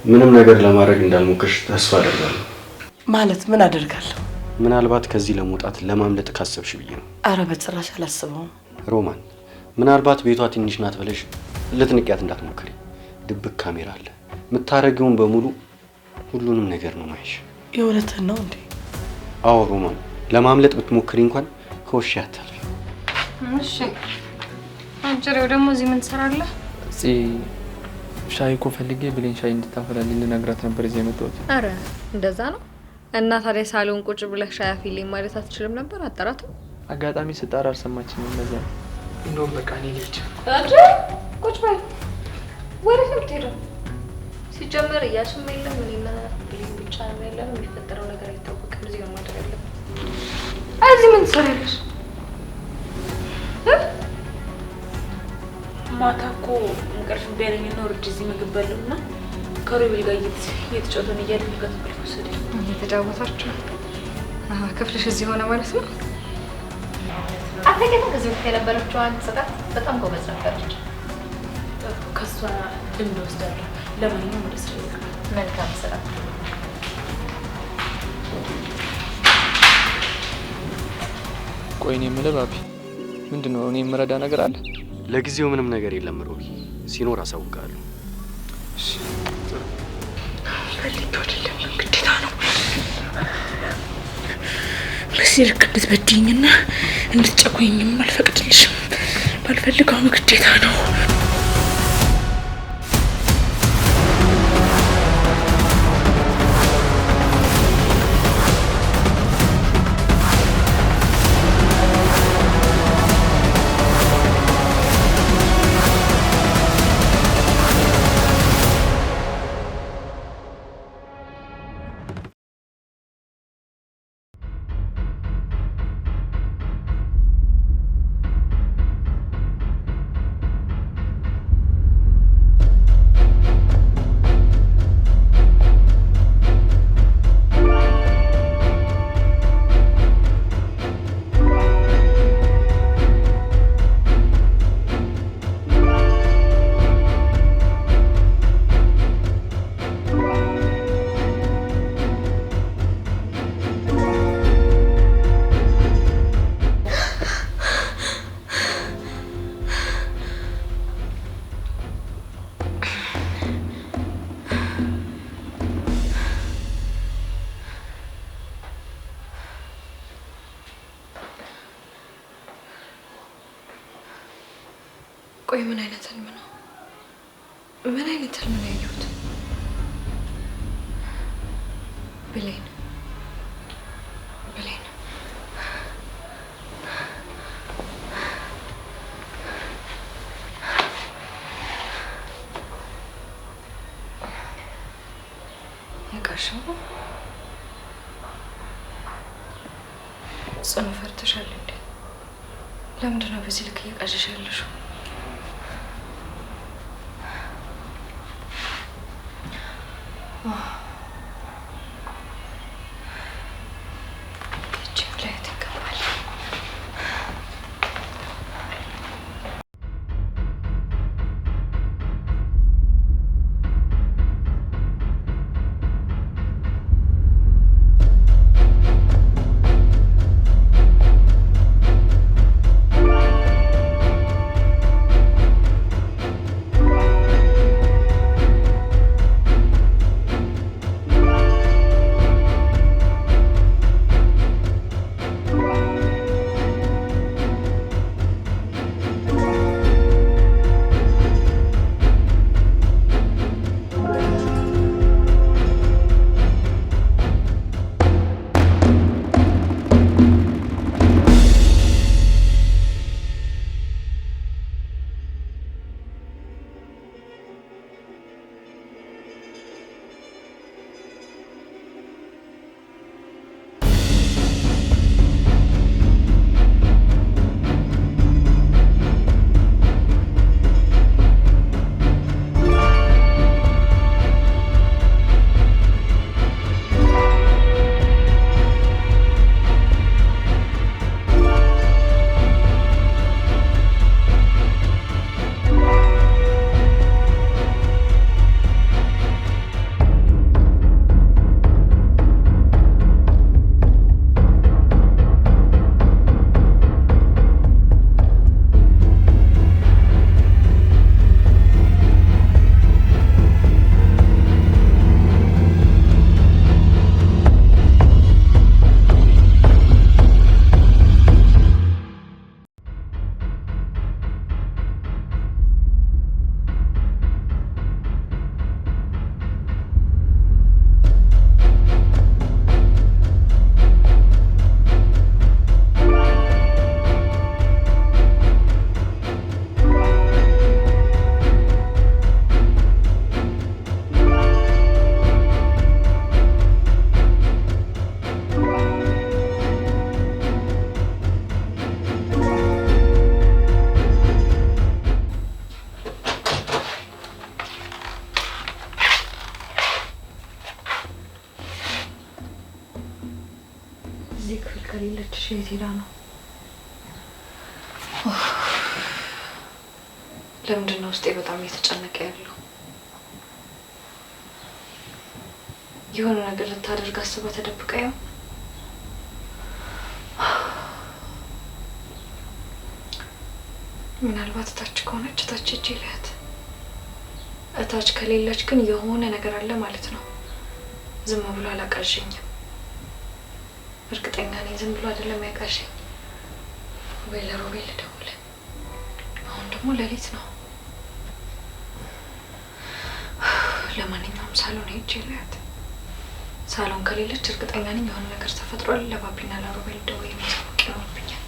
ምንም ነገር ለማድረግ እንዳልሞከርሽ ተስፋ አደርጋለሁ። ማለት ምን አደርጋለሁ? ምናልባት ከዚህ ለመውጣት ለማምለጥ ካሰብሽ ብዬ ነው። አረ በጭራሽ አላስበውም። ሮማን፣ ምናልባት ቤቷ ትንሽ ናት ብለሽ ልትንቂያት እንዳትሞክሪ። ድብቅ ካሜራ አለ። የምታረጊውን በሙሉ ሁሉንም ነገር ነው ማይሽ። የእውነትህን ነው እንዴ? አዎ ሮማን፣ ለማምለጥ ብትሞክሪ እንኳን ከውሽ አታልፊ። እሺ አንጀሬው ደግሞ እዚህ ምን ትሰራለህ? ሻይ እኮ ፈልጌ ብሌን ሻይ እንድታፈላልኝ ልነግራት ነበር እዚህ የመጣሁት። አረ እንደዛ ነው። እና ታዲያ ሳሎን ቁጭ ብለህ ሻይ አፊልኝ ማለት አትችልም ነበር? አጠራትም። አጋጣሚ ስጣራ አልሰማችኝም። እንደዛ ነው። እንደውም በቃ እኔ ልጅ አረ ቁጭ በል። ወዴት ነው የምትሄደው? ሲጀመር እያሱም የለም እኔና ብሌን ብቻ ነው ያለነው። የሚፈጠረው ነገር አይታወቅም። እዚህ ነው ማድረግ ያለብን። እዚህ ምን ትሰሪያለሽ? ማታ እኮ እንቅልፍ ቢያለኝ ነው ወርጄ እዚህ ምግብ በላሁና ከሮቤል ጋር እየተጫወተን እያለ እንቅልፍ ወሰደኝ። እየተጫወታችሁ ክፍልሽ እዚህ ሆነ ማለት ነው? አትገኝም። ከዚህ በፊት የነበረችው አንድ ጽዳት በጣም ጎበዝ ነበረች። ከሷ ልምድ ወስዳለሁ። ለማንኛውም ወደ ስራ ይገባል። መልካም ስራ። ቆይ እኔ የምልህ ባቢ፣ ምንድን ነው እኔ የምረዳ ነገር አለ? ለጊዜው ምንም ነገር የለም ሮቢ፣ ሲኖር አሳውቃለሁ። ፈልጌው አይደለም ግዴታ ነው። በዚህ ልክ እንድትበድይኝና እንድትጨቁኝም አልፈቅድልሽም። ባልፈልገውም ግዴታ ነው። ቆይ ምን አይነት ህልም ነው? ምን አይነት ህልም ነው ያየሁት? ብሌን ብሌን ያቃሻው ጽኑ ፈርተሻል እንዴ? ለምንድን ነው በዚህ ልክ እየቃዠሽ ያለሽው? እዚህ ክፍል ከሌለች የት ሄዳ ነው? ለምንድን ነው ውስጤ በጣም እየተጨነቀ ያለው? የሆነ ነገር ልታደርግ አስባ ተደብቃ ይሆን? ምናልባት እታች ከሆነች እታች ሂጅ ልያት። እታች ከሌለች ግን የሆነ ነገር አለ ማለት ነው። ዝም ብሎ አላቃዠኝም። እርግጠኛ ነኝ ዝም ብሎ አይደለም ያቃዠኝ። ወይ ለሮቤል ልደውል። አሁን ደግሞ ሌሊት ነው። ለማንኛውም ሳሎን ሂጅ ልያት። ሳሎን ከሌለች እርግጠኛ ነኝ የሆነ ነገር ተፈጥሯል። ለባቢና ለሮቤል ደውዬ ማሳወቅ ይኖርብኛል።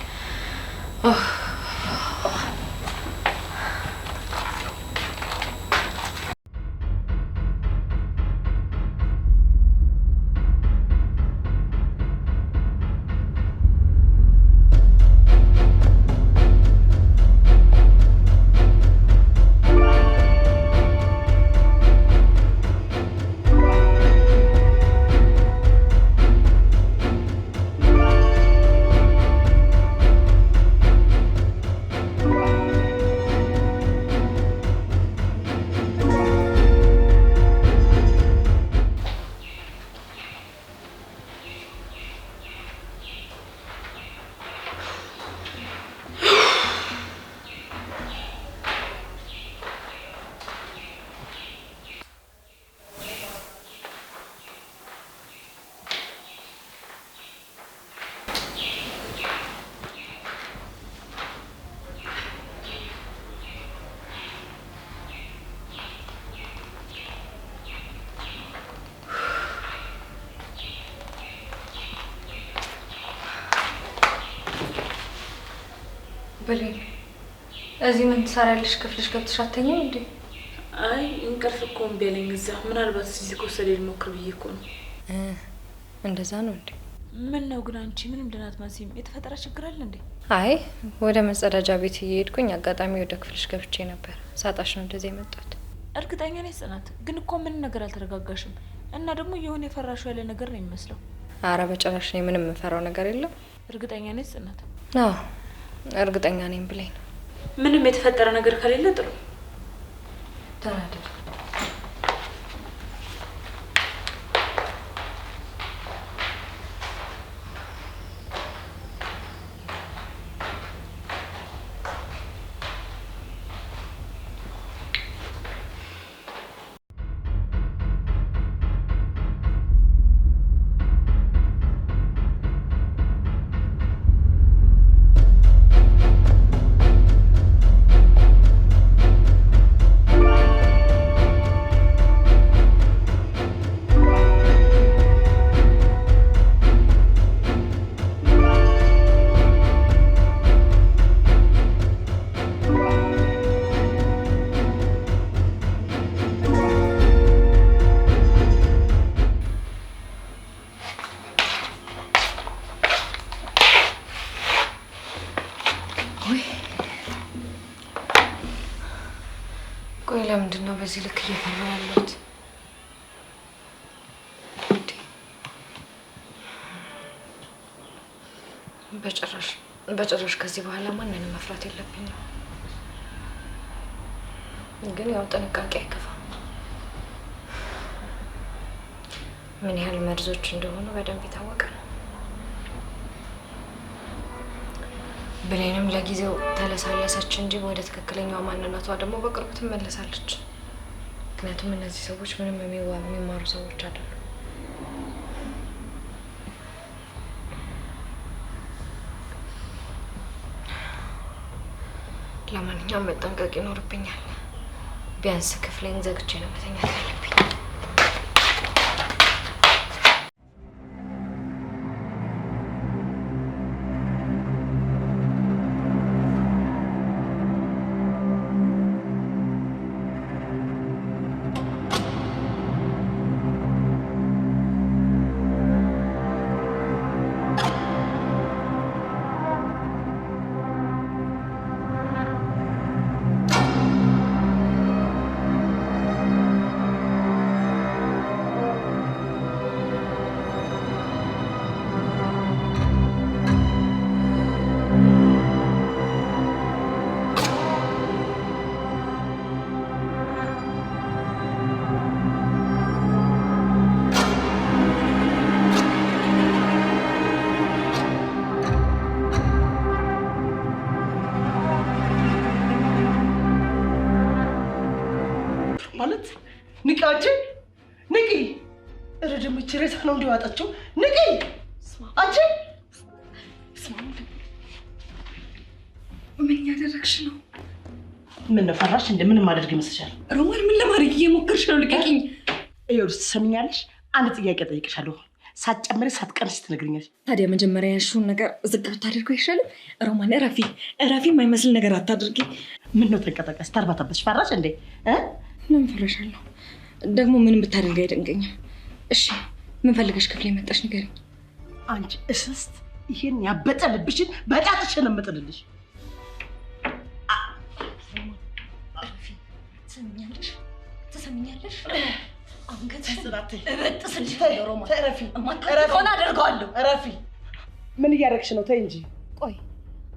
ብሌን እዚህ ምን ትሰሪያለሽ? ክፍልሽ ገብተሽ አትተኛም እንዴ? አይ እንቅልፍ እኮ እምቢ አለኝ። እዛ ምናልባት እዚህ ከወሰደኝ ልሞክር ብዬ እኮ ነው። እንደዛ ነው እንዴ? ምን ነው ግን አንቺ ምንም ደህና አትመስይም። የተፈጠረ ችግር አለ እንዴ? አይ ወደ መጸዳጃ ቤት እየሄድኩኝ አጋጣሚ ወደ ክፍልሽ ገብቼ ነበር። ሳጣሽ ነው እንደዚህ የመጣሁት። እርግጠኛ ነኝ ጽናት፣ ግን እኮ ምን ነገር አልተረጋጋሽም። እና ደግሞ የሆነ የፈራሹ ያለ ነገር ነው የሚመስለው። አረ በጭራሽ እኔ ምንም የምፈራው ነገር የለም። እርግጠኛ ነኝ ጽናት? አዎ እርግጠኛ ነኝ ብሌን። ምንም የተፈጠረ ነገር ከሌለ ጥሩ ተናደድ። ቆይ ለምንድን ነው በዚህ ልክ እየፈራ ያለሁት? በጭራሽ ከዚህ በኋላ ማንንም መፍራት የለብኝም። ግን ያው ጥንቃቄ አይከፋም። ምን ያህል መርዞች እንደሆኑ በደንብ የታወቀ ነው። ብሌንም ለጊዜው ተለሳለሰች እንጂ ወደ ትክክለኛው ማንነቷ ደግሞ በቅርቡ ትመለሳለች። ምክንያቱም እነዚህ ሰዎች ምንም የሚማሩ ሰዎች አይደሉም። ለማንኛውም መጠንቀቅ ይኖርብኛል። ቢያንስ ክፍሌን ዘግቼ ነው መተኛት ያለብኝ። ንቃጭ ንቂ ረደም ችሬታ ነው እንዲዋጣቸው ንቂ አንቺ ምን ያደረግሽ ነው? ምን ፈራሽ? እንደምን ማድረግ ይመስልሻል? ሮማን ምን ለማድረግ እየሞከርሽ ነው? ልቀቂኝ። ይኸውልሽ ትሰሚኛለሽ? አንድ ጥያቄ ጠይቅሻለሁ። ሳትጨምሪ ሳትቀንሽ ትነግሪኛለሽ። ታዲያ መጀመሪያ ያልሽውን ነገር ዝቅ ብታደርገው አይሻልም? ሮማን እረፊ፣ የማይመስል ነገር አታድርጊ። ምን ነው ተንቀጠቀስ ታርባታበሽ? ፈራሽ እንዴ? ምን ፈራሻለሁ? ደግሞ ምን ብታደርግ አይደንቀኝም። እሺ ምን ፈልገሽ ክፍሌ መጣሽ? ንገሪኝ። አንቺ እስስት ይሄን ያበጠ ልብሽን በጣጥሽን እምጥልልሽ። ትሰሚኛለሽ? እረፊ። ምን እያደረግሽ ነው? ተይ እንጂ። ቆይ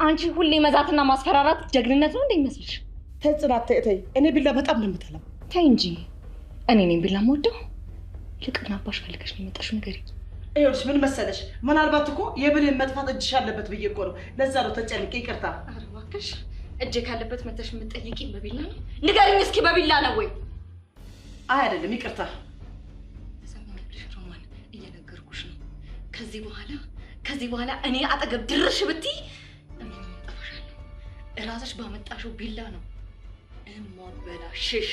አንቺ ሁሌ መዛትና ማስፈራራት ጀግንነት ነው እንደሚመስልሽ? ተይ ጽናት ተይ። እኔ ቢላ በጣም ነው የምጠላው። ተይ እንጂ። እኔ ነኝ ቢላ የምወደው? ልቅና አባሽ ፈልገሽ ነው የመጣሽው? ንገሪኝ። ይኸውልሽ ምን መሰለሽ፣ ምናልባት እኮ የብሌን መጥፋት እጅሽ አለበት ብዬ እኮ ነው። ለዛ ነው ተጨንቄ። ይቅርታ። ኧረ እባክሽ እጄ ካለበት መተሽ የምትጠይቂኝ በቢላ ነው? ንገሪኝ እስኪ በቢላ ነው ወይ? አይ አይደለም፣ ይቅርታ። ተሰማኝልሽ ሮማን፣ እየነገርኩሽ ነው። ከዚህ በኋላ እኔ አጠገብ ድርሽ ብትይ እኔ እጠፋሻለሁ። እራስሽ ባመጣሽው ቢላ ነው እማበላሽሽ።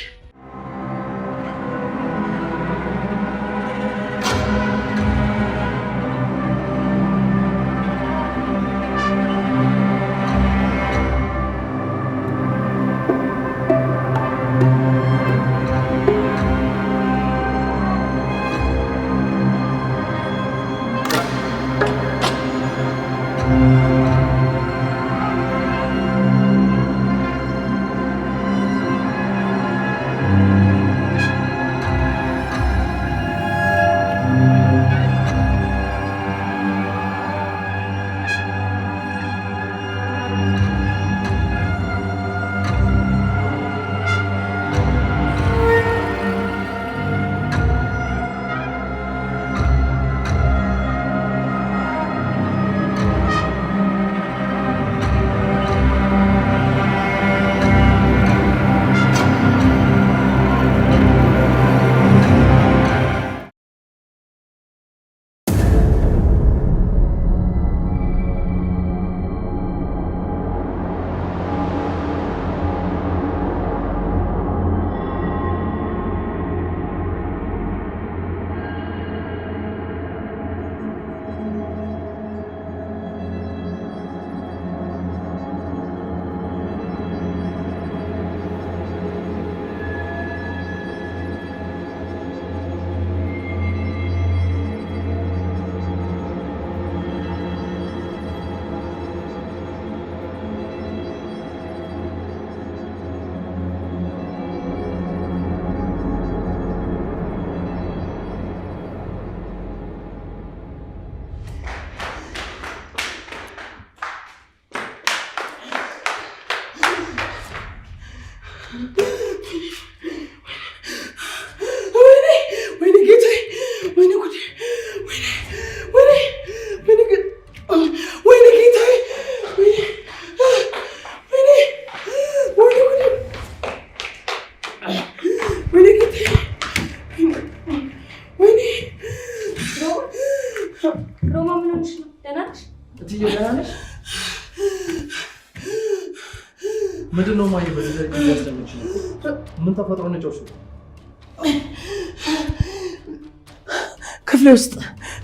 ምንድነው ማየ በዚህ ያስተምጭ ነው? ምን ተፈጥሮ ነው ጨውሽ?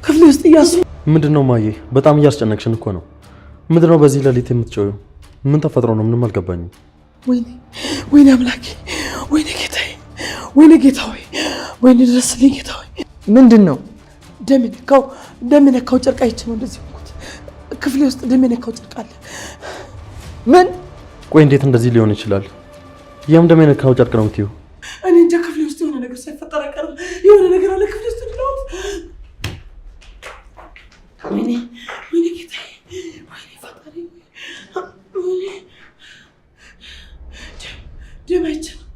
ክፍሌ ውስጥ እያሱ ምንድነው ማየ? በጣም እያስጨነቅሽን እኮ ነው። ምንድነው በዚህ ሌሊት የምትጨውው? ምን ተፈጥሮ ነው? ምንም አልገባኝም። ወይኔ አምላኬ፣ ወይኔ ጌታዬ፣ ወይኔ ጌታዬ፣ ወይኔ ድረስልኝ ጌታዬ። ምንድነው? ደም የነካው ጨርቅ አይቼ ነው እንደዚህ ሆንኩት። ክፍሌ ውስጥ ደም የነካው ጨርቅ አለ። ምን? ቆይ እንዴት እንደዚህ ሊሆን ይችላል? ያም ደም የነካው ጨርቅ ነው የምትይው? እኔ እንጃ። ክፍሌ ውስጥ የሆነ ነገር ሳይፈጠር አይቀርም። የሆነ ነገር አለ ክፍሌ ውስጥ ነው። ወይኔ ጌታዬ፣ ወይኔ ፈጣሪ፣ ወይኔ ደም አይቼ ነው።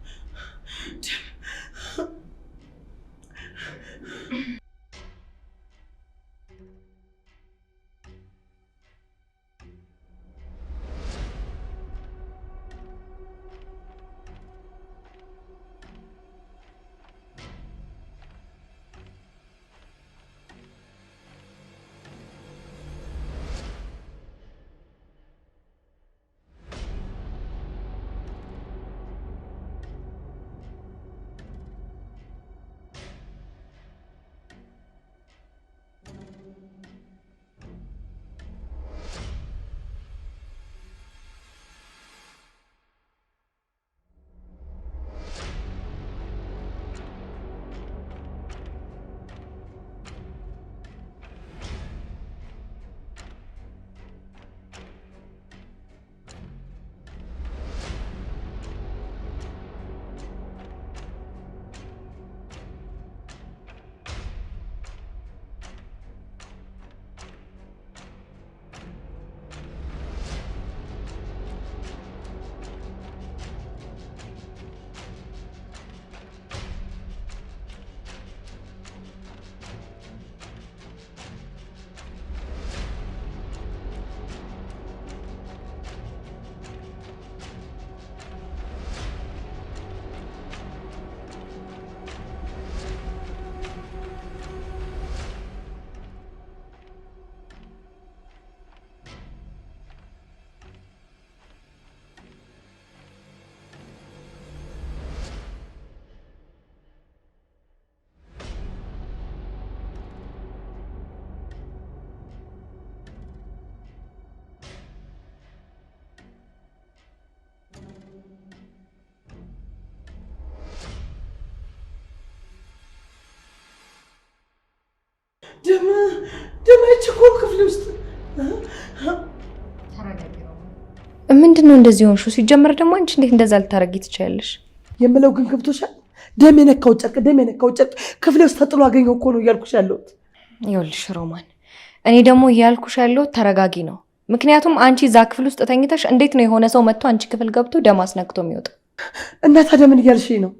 ደማች እኮ ክፍል ውስጥ ምንድነው እንደዚህ ሆንሽው? ሲጀመር ደግሞ አንቺ እንዴት እንደዛ ልታረጊ ትችያለሽ? የምለው ግን ገብቶሻል? ደም የነካው ጨርቅ ክፍል ውስጥ ተጥሎ አገኘው እኮ ነው እያልኩሽ ያለሁት። ይኸውልሽ ሮማን፣ እኔ ደግሞ እያልኩሽ ያለሁት ተረጋጊ ነው። ምክንያቱም አንቺ እዛ ክፍል ውስጥ ተኝተሽ እንዴት ነው የሆነ ሰው መጥቶ አንቺ ክፍል ገብቶ ደም አስነክቶ የሚወጣ? እና ታዲያ ምን እያልሽኝ ነው?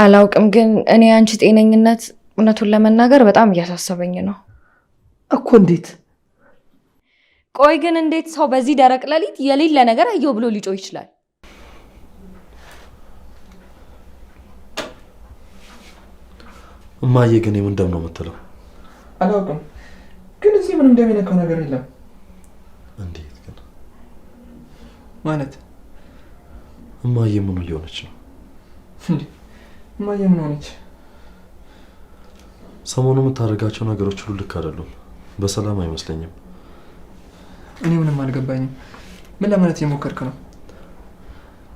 አላውቅም፣ ግን እኔ አንቺ ጤነኝነት እውነቱን ለመናገር በጣም እያሳሰበኝ ነው እኮ። እንዴት? ቆይ ግን እንዴት ሰው በዚህ ደረቅ ሌሊት የሌለ ነገር አየው ብሎ ሊጮህ ይችላል? እማዬ ግን ምን ደም ነው የምትለው? አላውቅም፣ ግን እዚህ ምንም ደም የነካው ነገር የለም። እንዴት ግን ማለት? እማዬ ምን ሊሆነች ነው? እማዬ ምን ሆነች? ሰሞኑ የምታደርጋቸው ነገሮች ሁሉ ልክ አይደሉም። በሰላም አይመስለኝም። እኔ ምንም አልገባኝም። ምን ለማለት የሞከርክ ነው?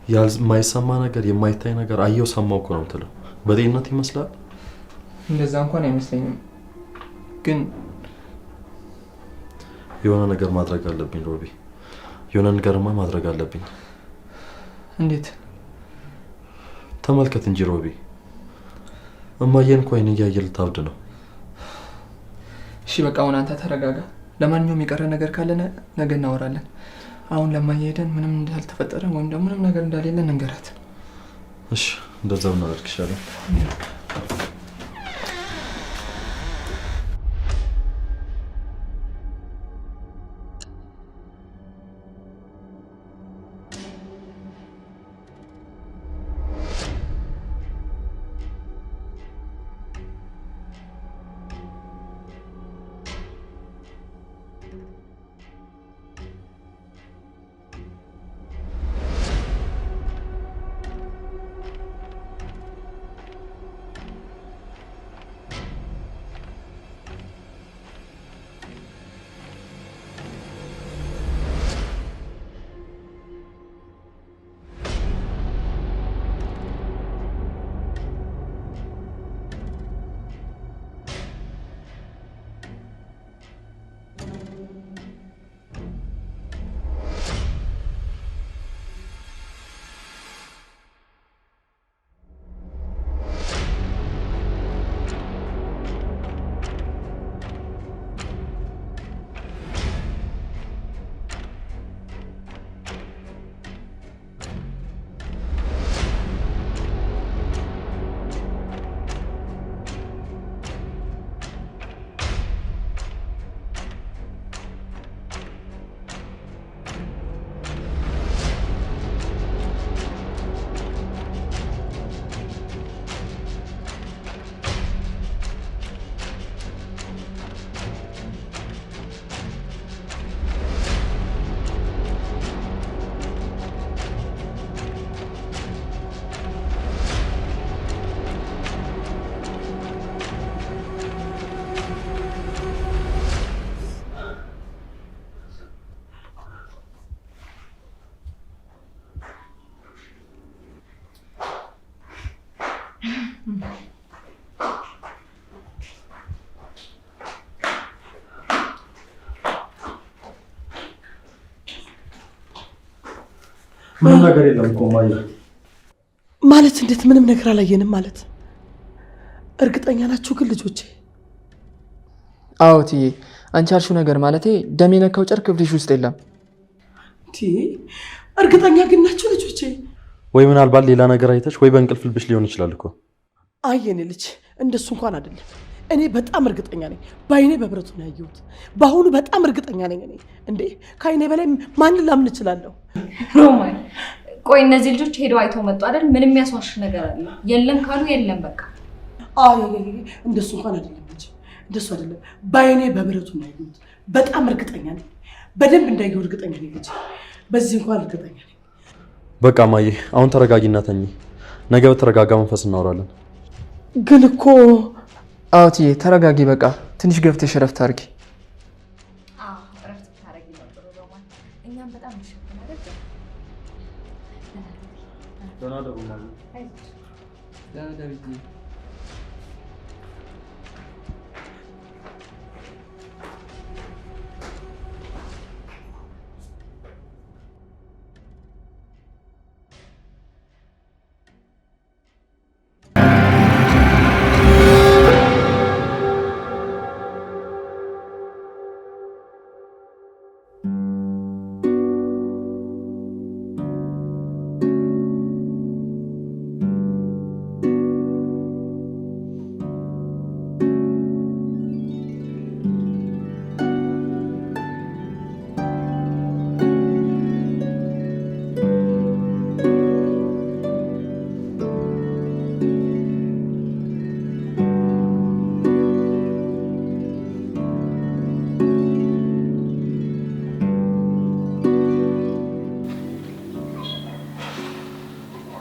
የማይሰማ ነገር የማይታይ ነገር አየው ሰማው እኮ ነው የምትለው። በጤንነት ይመስላል? እንደዛ እንኳን አይመስለኝም። ግን የሆነ ነገር ማድረግ አለብኝ ሮቢ። የሆነ ነገርማ ማድረግ አለብኝ። እንዴት? ተመልከት እንጂ ሮቢ፣ እማዬን እኮ አይን እያየ ልታብድ ነው። እሺ በቃ አሁን አንተ ተረጋጋ። ለማንኛውም የቀረ ነገር ካለ ነገ እናወራለን። አሁን ለማየ ሄደን ምንም እንዳልተፈጠረ ወይም ደግሞ ምንም ነገር እንዳሌለ እንንገራት። እሺ እንደዛው እናደርግ ይሻላል። ምንም ነገር የለም እኮ ማየ። ማለት እንዴት ምንም ነገር አላየንም ማለት? እርግጠኛ ናችሁ ግን ልጆቼ? አዎ እትዬ፣ አንቺ ያልሽው ነገር ማለቴ ደም የነካው ጨርቅ ክፍልሽ ውስጥ የለም። እርግጠኛ ግን ናችሁ ልጆቼ? ወይ ምናልባት ሌላ ነገር አይተሽ ወይ በእንቅልፍ ልብሽ ሊሆን ይችላል እኮ። አይ የኔ ልጅ እንደሱ እንኳን አይደለም። እኔ በጣም እርግጠኛ ነኝ። በአይኔ በብረቱ ነው ያየሁት። በአሁኑ በጣም እርግጠኛ ነኝ። እኔ እንዴ ከአይኔ በላይ ማንን ላምን እችላለሁ? ሮማን ቆይ እነዚህ ልጆች ሄደው አይተው መጡ አይደል? ምንም የሚያስዋሽ ነገር አለ? የለም ካሉ የለም በቃ። አይ እንደሱ እንኳን አይደለም ልጅ፣ እንደሱ አይደለም። በአይኔ በብረቱ ነው ያየሁት። በጣም እርግጠኛ ነኝ። በደንብ እንዳየሁ እርግጠኛ ነኝ ልጅ። በዚህ እንኳን እርግጠኛ ነኝ። በቃ ማየ አሁን ተረጋጊና ተኚ። ነገ በተረጋጋ መንፈስ እናወራለን። ግን እኮ አዎ እትዬ ተረጋጊ። በቃ ትንሽ ገብተሽ እረፍት አድርጊ። እረፍት ታደርጊ ነው ጥሩ ሮማን። እኛም በጣም እንሸፍን አይደል? ደህና ደሩ ማየ።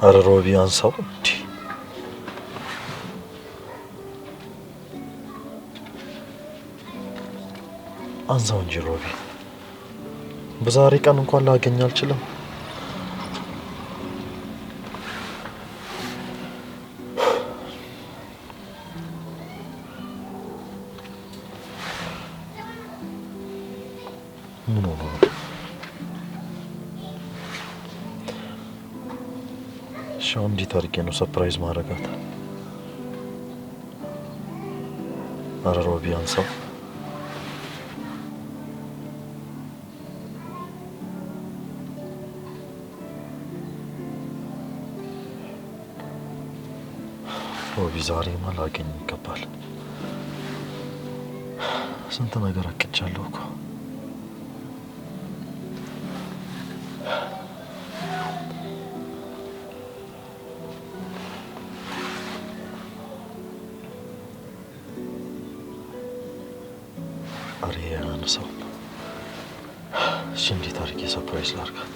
ኧረ ሮቢ አንሳው እንዴ! አንሳው እንጂ ሮቢ። በዛሬ ቀን እንኳን ላገኝ አልችልም። ምን ሆኖ ነው? ሻው እንዴት አድርጌ ነው ሰርፕራይዝ ማድረጋት? ኧረ ሮቢ አንሳው። ሮቢ ዛሬማ ላገኝ ይገባል። ስንት ነገር አቅጃለሁ እኮ። አሬ አነሳው። እሺ እንዴት አድርጌ ሰርፕራይዝ ላድርጋት?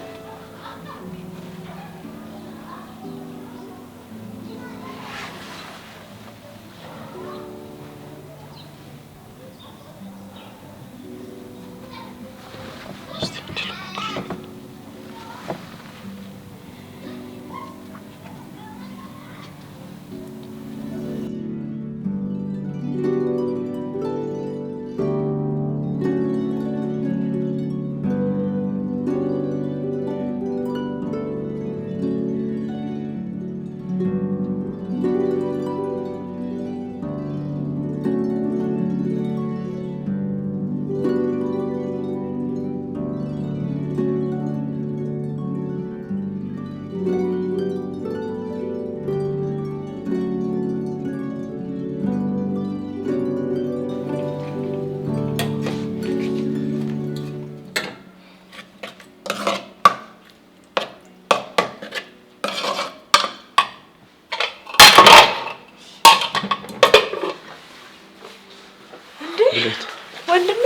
ወንድሜ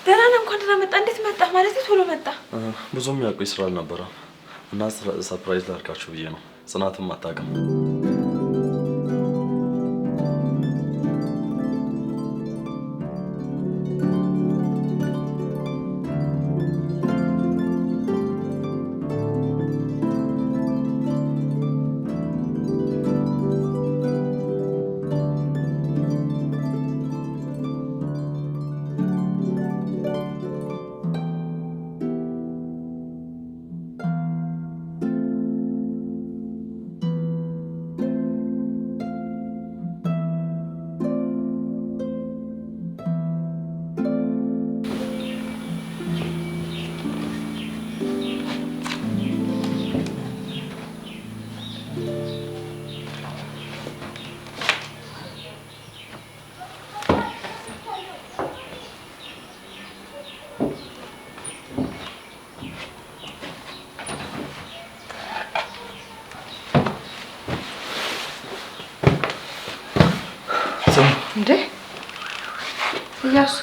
ደህና ነህ? እንኳን ደህና መጣ። እንዴት መጣ? ማለት ቶሎ መጣ። ብዙም ያውቁኝ ስራ አልነበረም እና ሰርፕራይዝ ላድርጋችሁ ብዬ ነው። ጽናትም አታውቅም። እንዴ እያሱ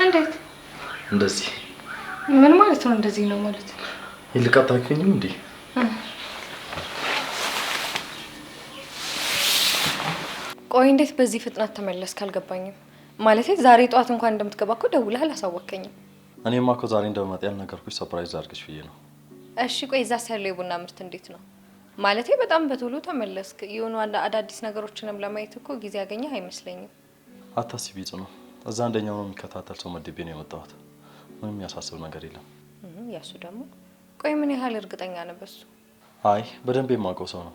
እንዴት እንደዚህ? ምን ማለት ነው? እንደዚህ ነው ማለት ይልቀጣከኝም እንዴ? ቆይ እንዴት በዚህ ፍጥነት ተመለስክ? አልገባኝም። ማለት ዛሬ ጠዋት እንኳን እንደምትገባ እኮ ደውለህ አላሳወቀኝም። እኔማ እኮ ዛሬ እንደመጣ ያልነገርኩሽ ሰርፕራይዝ አድርግሽ ብዬ ነው። እሺ ቆይ እዛስ ያለው የቡና ምርት እንዴት ነው? ማለቴ በጣም በቶሎ ተመለስክ። የሆኑ አዳዲስ ነገሮችንም ለማየት እኮ ጊዜ ያገኘህ አይመስለኝም። አታስቢ ጽኑ፣ እዛ አንደኛው ነው የሚከታተል ሰው መድቤ ነው የመጣሁት። ምንም የሚያሳስብ ነገር የለም። ያሱ ደግሞ ቆይ ምን ያህል እርግጠኛ ነህ በሱ? አይ በደንብ የማውቀው ሰው ነው።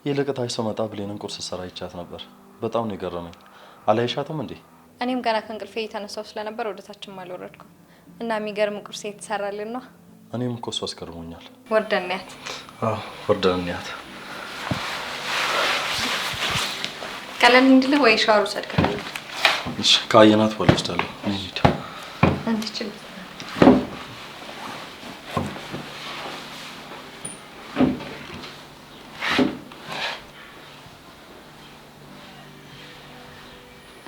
የልቅታች ሰው መጣ ብሌንን ቁርስ ሰራ ይቻት ነበር። በጣም ነው የገረመኝ። አላይሻትም እንዴ? እኔም ገና ከእንቅልፌ እየተነሳው ስለነበር ወደታችም አልወረድኩም እና የሚገርም ቁርስ የተሰራልን ነው። እኔም እኮ እሱ አስገርሞኛል። ወርደንያት? አዎ ወርደንያት። ቀለል እንድልህ ወይ ሻወር ውሰድ ከፈለክ። እሺ ካየናት በኋላ ወስዳለሁ። እንሂድ። እንድችል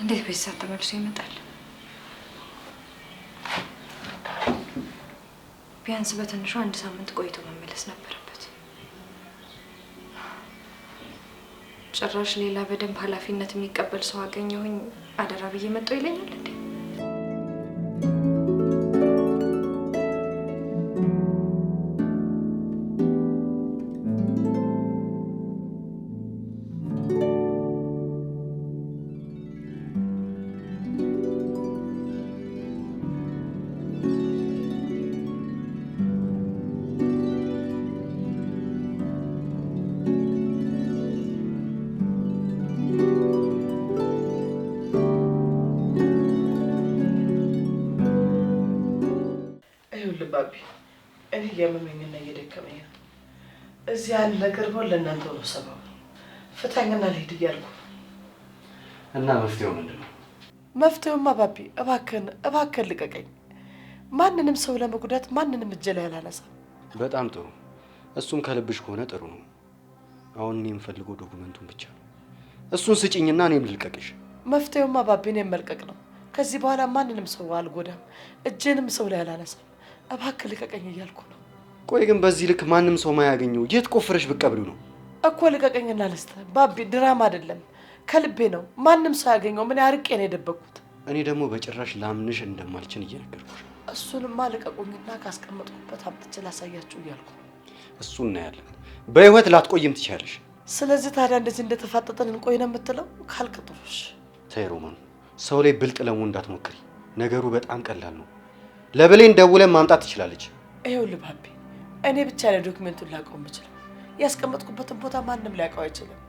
እንዴት ቤተሰብ ተመልሶ ይመጣል? ቢያንስ በትንሹ 1 ሳምንት ቆይቶ መመለስ ነበረበት። ጭራሽ ሌላ በደንብ ኃላፊነት የሚቀበል ሰው አገኘሁኝ አደራ ብዬ መጣሁ ይለኛል እንዴ? ባቢ እኔ እያመመኝና እየደከመኝ ነው። እዚህ አንድ ነገር ቢሆን ለእናንተ ነው ሰበቡ። ፍታኝና ልሂድ እያልኩ እና መፍትሄው ምንድን ነው? መፍትሄውማ ባቢ እባክህን ልቀቀኝ። ማንንም ሰው ለመጉዳት ማንንም እጄ ላይ አላነሳም። በጣም ጥሩ። እሱም ከልብሽ ከሆነ ጥሩ ነው። አሁን እኔ የምፈልገው ዶኩመንቱን ብቻ ነው። እሱን ስጭኝና እኔም ልልቀቅሽ። መፍትሄውማ ባቢ እኔም መልቀቅ ነው። ከዚህ በኋላ ማንንም ሰው አልጎዳም፣ እጄንም ሰው ላይ አላነሳም። እባክህ ልቀቀኝ እያልኩ ነው። ቆይ ግን በዚህ ልክ ማንም ሰው ማያገኘው የት ቆፍረሽ ብትቀብሪው ነው? እኮ ልቀቀኝና ልስጥህ ባቢ። ድራማ አይደለም ከልቤ ነው። ማንም ሰው ያገኘው ምን አርቄ ነው የደበቅኩት። እኔ ደግሞ በጭራሽ ላምንሽ እንደማልችል እየነገርኩሽ። እሱንማ ልቀቁኝና ካስቀመጥኩበት አምጥቼ ላሳያችሁ እያልኩ ነው። እሱ እናያለን። በህይወት ላትቆይም ትችያለሽ። ስለዚህ ታዲያ እንደዚህ እንደተፋጠጠን እንቆይ ነው የምትለው? ካልቅጥሮሽ ተይ ሮማን፣ ሰው ላይ ብልጥ ለመሆን እንዳትሞክሪ። ነገሩ በጣም ቀላል ነው። ለብሌን ደውለን ማምጣት ትችላለች። ይኸውልህ ባቢ፣ እኔ ብቻ ላይ ዶክመንቱን ላውቀው የምችለው፣ ያስቀመጥኩበትን ቦታ ማንም ሊያውቀው አይችልም።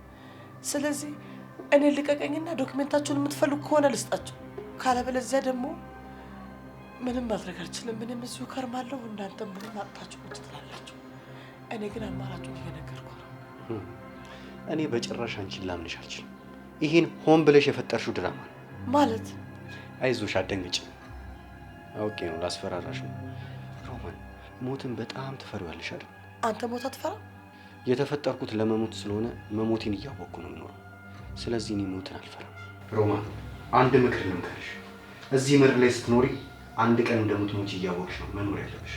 ስለዚህ እኔ ልቀቀኝና ዶክመንታችሁን የምትፈልጉ ከሆነ ልስጣችሁ፣ ካለበለዚያ ደግሞ ምንም ማድረግ አልችልም። ምንም እዚሁ ከርማለሁ፣ እናንተም ምንም አጣችሁ ቁጭ ትላላችሁ። እኔ ግን አማራጩን እየነገርኩ ነው። እኔ በጭራሽ አንቺን ላምንሽ አልችልም። ይሄን ሆን ብለሽ የፈጠርሽው ድራማ ነው ማለት። አይዞሽ፣ አትደንግጭ። አውቄ ነው ላስፈራራሽ ነው። ሮማን፣ ሞትን በጣም ትፈሪዋለሽ አይደል? አንተ ሞት አትፈራ? የተፈጠርኩት ለመሞት ስለሆነ መሞቴን እያወቅኩ ነው የምኖረው። ስለዚህ እኔ ሞትን አልፈራም። ሮማን፣ አንድ ምክር ልምከርሽ። እዚህ ምድር ላይ ስትኖሪ አንድ ቀን እንደምትሞቺ እያወቅሽ ነው መኖር ያለብሽ።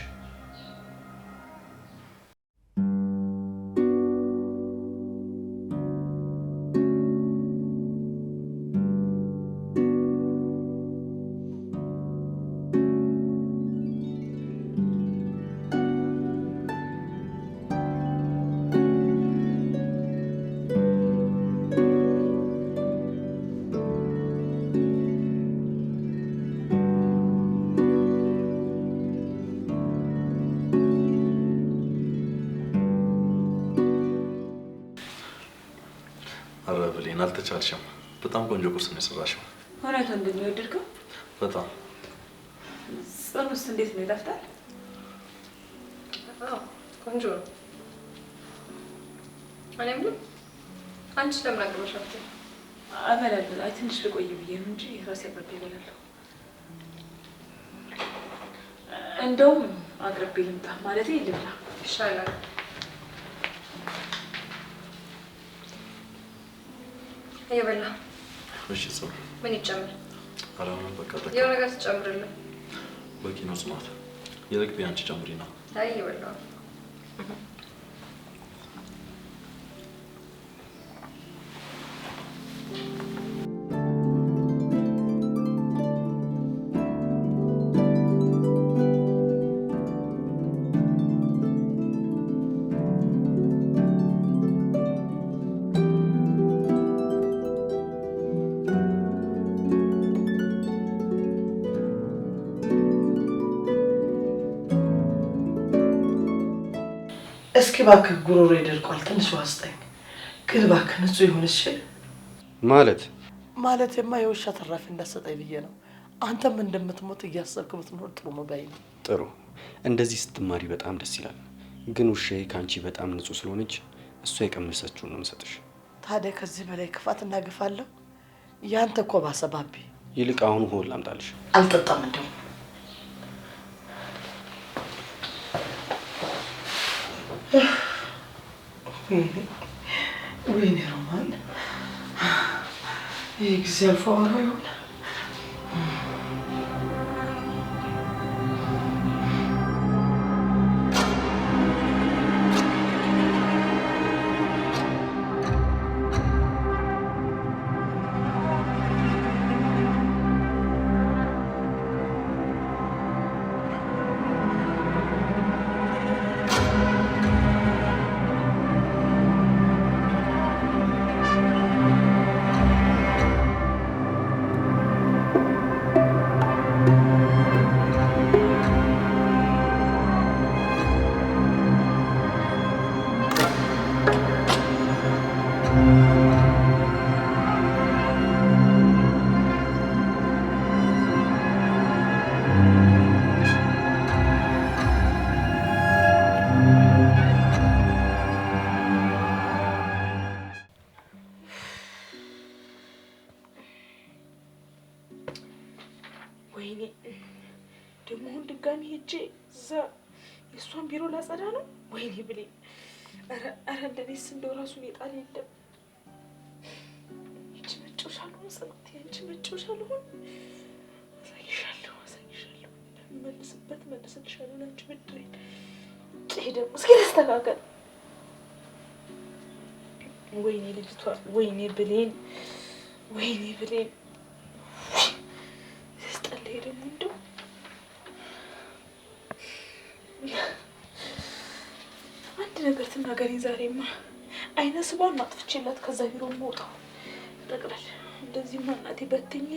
ብሌን አልተቻልሽም። በጣም ቆንጆ ቁርስ ነው የሰራሽው። እውነት እንዴት ነው የወደድከው? በጣም ጽኑስ እንዴት ነው ይጣፍጣል? አዎ ቆንጆ ነው። እኔም ግን አንቺ ለምን አቅርበሻት? አበላለሁ። አይ ትንሽ ልቆይ ብዬ ነው እንጂ ራሴ አቅርቤ እበላለሁ። እንደውም አቅርቤ ልምጣ ማለቴ ልብላ ይሻላል። እየበላ እሺ። ጽኑ ምን ይጨምር? አላምን በቃ የሆነ ነገር ትጨምርልህ። በቂ ነው ጽናት። ይልቅ ቢያንቺ ጨምሪና። አይ እየበላ እስኪ እባክህ ጉሮሮ ይደርቋል፣ ትንሽ ውሃ ስጠኝ። ግን እባክህ ንጹህ ይሁን እሺ። ማለትማ የውሻ ተራፊ እንዳሰጠኝ ብዬ ነው። አንተም እንደምትሞት እያሰብክ ብትኖር ጥሩ ነው ባይ ነው። ጥሩ፣ እንደዚህ ስትማሪ በጣም ደስ ይላል። ግን ውሻዬ ከአንቺ በጣም ንጹህ ስለሆነች እሷ የቀመሰችውን ነው የምሰጥሽ። ታዲያ ከዚህ በላይ ክፋትና ግፍ አለው? ያንተ እኮ ባሰ ባቢ። ይልቅ አሁን ሆን ላምጣልሽ። አልጠጣም እንደው ወይኔ ሮማን፣ ይህ ጊዜ አልፎ አወራ ይሆን? ደግሞ አሁን ድጋሚ ሄጄ እዛ የእሷን ቢሮ ላጸዳ ነው? ወይኔ ብሌን፣ ኧረ እንደኔስ እንደው ራሱን የጣል የለም። ይቺ መጫወቻ ልሆን ጽናት፣ ያንቺ መጫወቻ ልሆን። አሳይሻለሁ መልስልሻለሁ ለአንቺ ብድሬን። ይሄ ደግሞ እስኪ ተስተካከል። ወይኔ ልጅቷ፣ ወይኔ ብሌን፣ ወይኔ ብሌን ስጠላኝ ደግሞ እንደው አንድ ነገር ትናገሪኝ ዛሬማ። አይነ ስቧን ማጥፍቼላት ከዛ ቢሮ መውጣው ጠቅላላ እንደዚህማ እናቴ በትኜ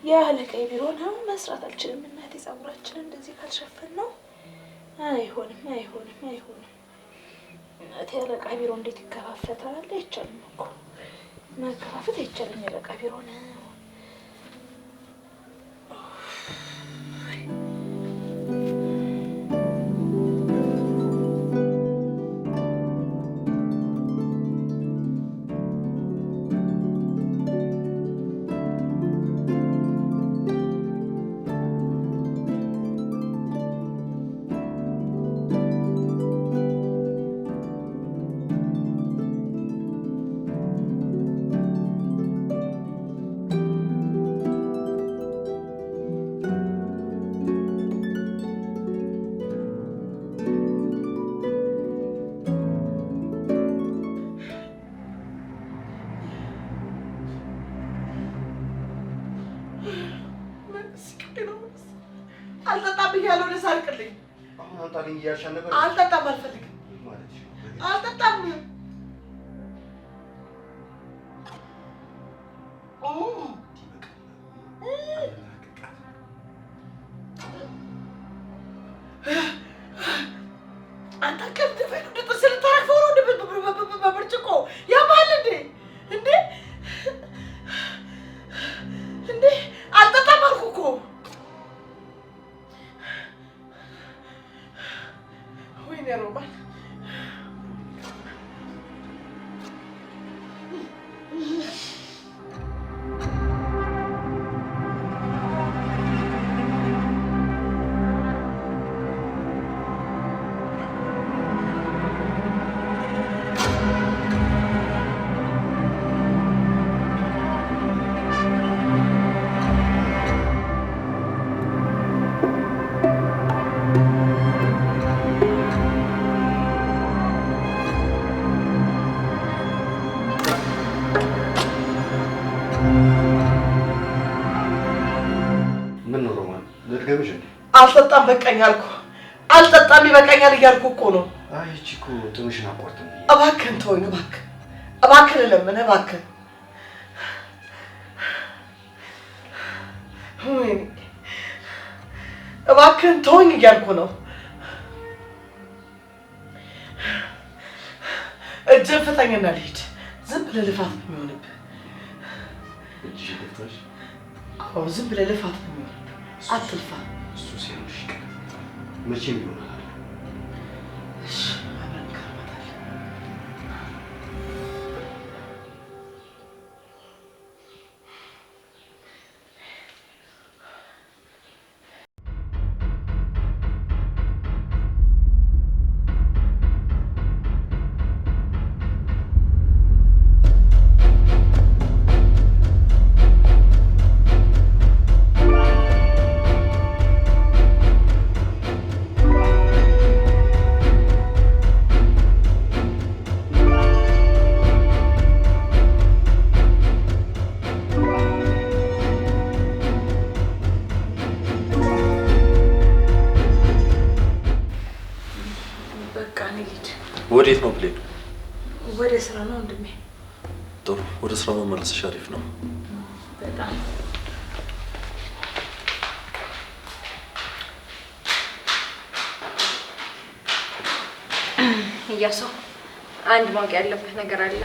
ያለቀይ ቢሮ ነው መስራት አልችልም እናቴ። ጸጉራችን እንደዚህ ካልሸፈን ነው አይሆንም። እናቴ ያለቃ ቢሮ እንዴት ይከፋፈታል? አይቻልም እኮ መከፋፈት አይቻልም። ያለቃ ቢሮ ነው። አልጠጣም ብያለሁ። ለሳልቅልኝ አሁን አንታልኝ እያልሻል ነበር። አልጠጣም፣ አልፈልግም ማለት ነው። አልጠጣም። አንተ ከብትፈሉ ድጥስ ልታረፈው ነው በብርጭቆ ያባል እንዴ አልጠጣም አልኩ እኮ። ወይኔ ሮማን አልጠጣም በቃኝ አልኩ። አልጠጣም ይበቃኛል እያልኩ እኮ ነው። አይ እቺ እኮ ጥምሽን አቋርጥም። እባክህን ተወኝ፣ እባክህን ለምን እባክህን። ወይኔ እባክህን ተወኝ እያልኩ ነው። እጅን ፍታኝና ልሂድ። ዝም ብለህ ልፋት ነው የሚሆንብህ። እጅሽ ልፍታሽ? አዎ ዝም ብለህ ልፋት ነው የሚሆንብህ። አትልፋ። እሱ ሲያምሽ መቼም ይሆናል። እሺ አብረን እንከርማታለን። ወዴት ነው ብሌን? ወደ ስራ ነው ወንድሜ። ጥሩ፣ ወደ ስራ መመለስሽ አሪፍ ነው። በጣም እያሱ፣ አንድ ማወቅ ያለብህ ነገር አለ።